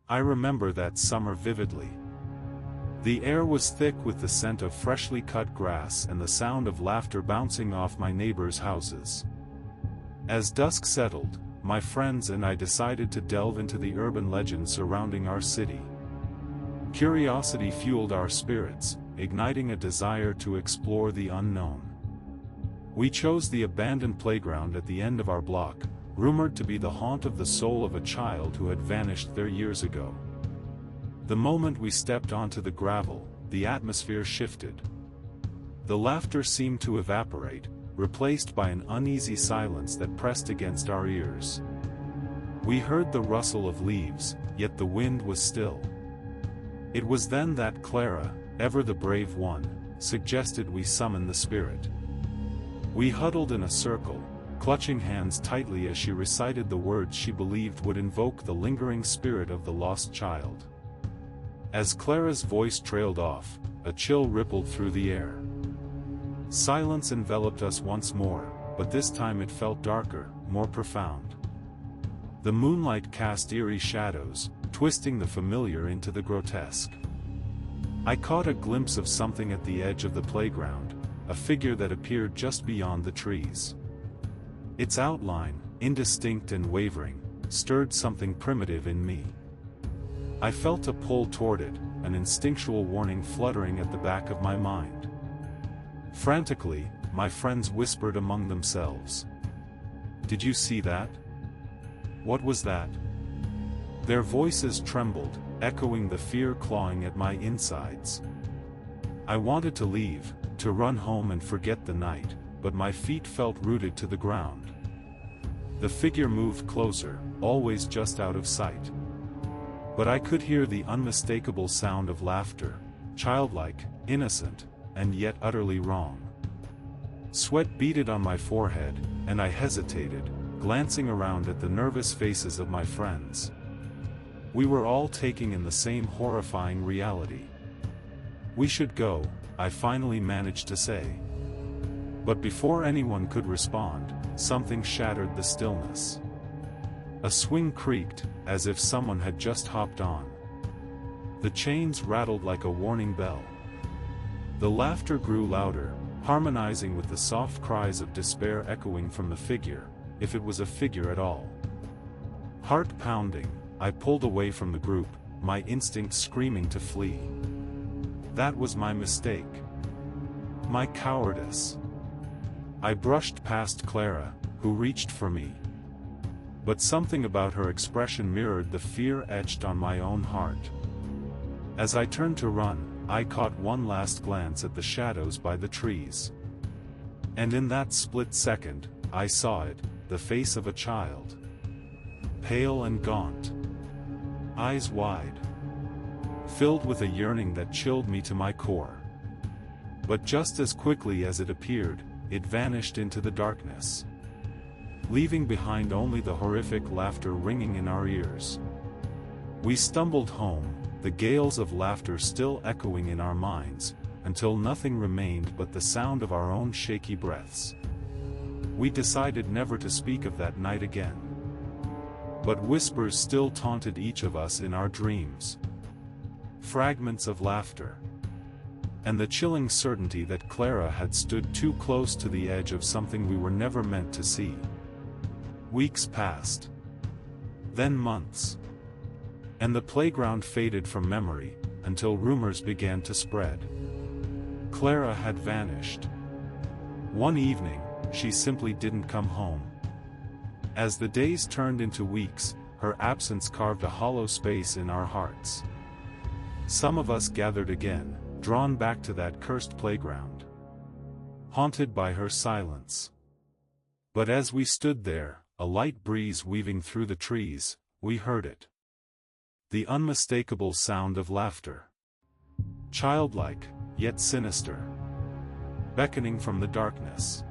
I remember that summer vividly. The air was thick with the scent of freshly cut grass and the sound of laughter bouncing off my neighbors' houses. As dusk settled, my friends and I decided to delve into the urban legends surrounding our city. Curiosity fueled our spirits, igniting a desire to explore the unknown. We chose the abandoned playground at the end of our block, rumored to be the haunt of the soul of a child who had vanished there years ago. The moment we stepped onto the gravel, the atmosphere shifted. The laughter seemed to evaporate, replaced by an uneasy silence that pressed against our ears. We heard the rustle of leaves, yet the wind was still. It was then that Clara, ever the brave one, suggested we summon the spirit. We huddled in a circle, clutching hands tightly as she recited the words she believed would invoke the lingering spirit of the lost child. As Clara's voice trailed off, a chill rippled through the air. Silence enveloped us once more, but this time it felt darker, more profound. The moonlight cast eerie shadows, twisting the familiar into the grotesque. I caught a glimpse of something at the edge of the playground, a figure that appeared just beyond the trees. Its outline, indistinct and wavering, stirred something primitive in me. I felt a pull toward it, an instinctual warning fluttering at the back of my mind. Frantically, my friends whispered among themselves. "Did you see that? What was that?" Their voices trembled, echoing the fear clawing at my insides. I wanted to leave, to run home and forget the night, but my feet felt rooted to the ground. The figure moved closer, always just out of sight. But I could hear the unmistakable sound of laughter, childlike, innocent, and yet utterly wrong. Sweat beaded on my forehead, and I hesitated, glancing around at the nervous faces of my friends. We were all taking in the same horrifying reality. "We should go," I finally managed to say. But before anyone could respond, something shattered the stillness. A swing creaked, as if someone had just hopped on. The chains rattled like a warning bell. The laughter grew louder, harmonizing with the soft cries of despair echoing from the figure, if it was a figure at all. Heart pounding, I pulled away from the group, my instincts screaming to flee. That was my mistake. My cowardice. I brushed past Clara, who reached for me. But something about her expression mirrored the fear etched on my own heart. As I turned to run, I caught one last glance at the shadows by the trees. And in that split second, I saw it, the face of a child. Pale and gaunt. Eyes wide. Filled with a yearning that chilled me to my core. But just as quickly as it appeared, it vanished into the darkness, leaving behind only the horrific laughter ringing in our ears. We stumbled home, the gales of laughter still echoing in our minds, until nothing remained but the sound of our own shaky breaths. We decided never to speak of that night again. But whispers still taunted each of us in our dreams. Fragments of laughter. And the chilling certainty that Clara had stood too close to the edge of something we were never meant to see. Weeks passed. Then months. And the playground faded from memory, until rumors began to spread. Clara had vanished. One evening, she simply didn't come home. As the days turned into weeks, her absence carved a hollow space in our hearts. Some of us gathered again, drawn back to that cursed playground, haunted by her silence. But as we stood there, a light breeze weaving through the trees, we heard it. The unmistakable sound of laughter. Childlike, yet sinister. Beckoning from the darkness.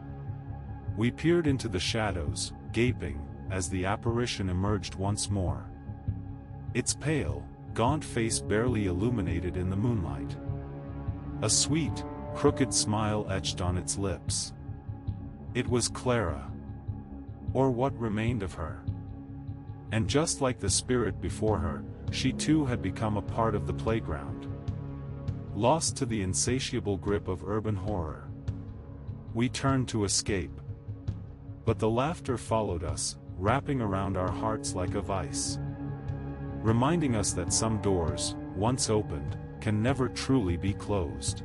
We peered into the shadows, gaping, as the apparition emerged once more. Its pale, gaunt face barely illuminated in the moonlight. A sweet, crooked smile etched on its lips. It was Clara. Or what remained of her. And just like the spirit before her, she too had become a part of the playground. Lost to the insatiable grip of urban horror. We turned to escape. But the laughter followed us, wrapping around our hearts like a vice. Reminding us that some doors, once opened, can never truly be closed.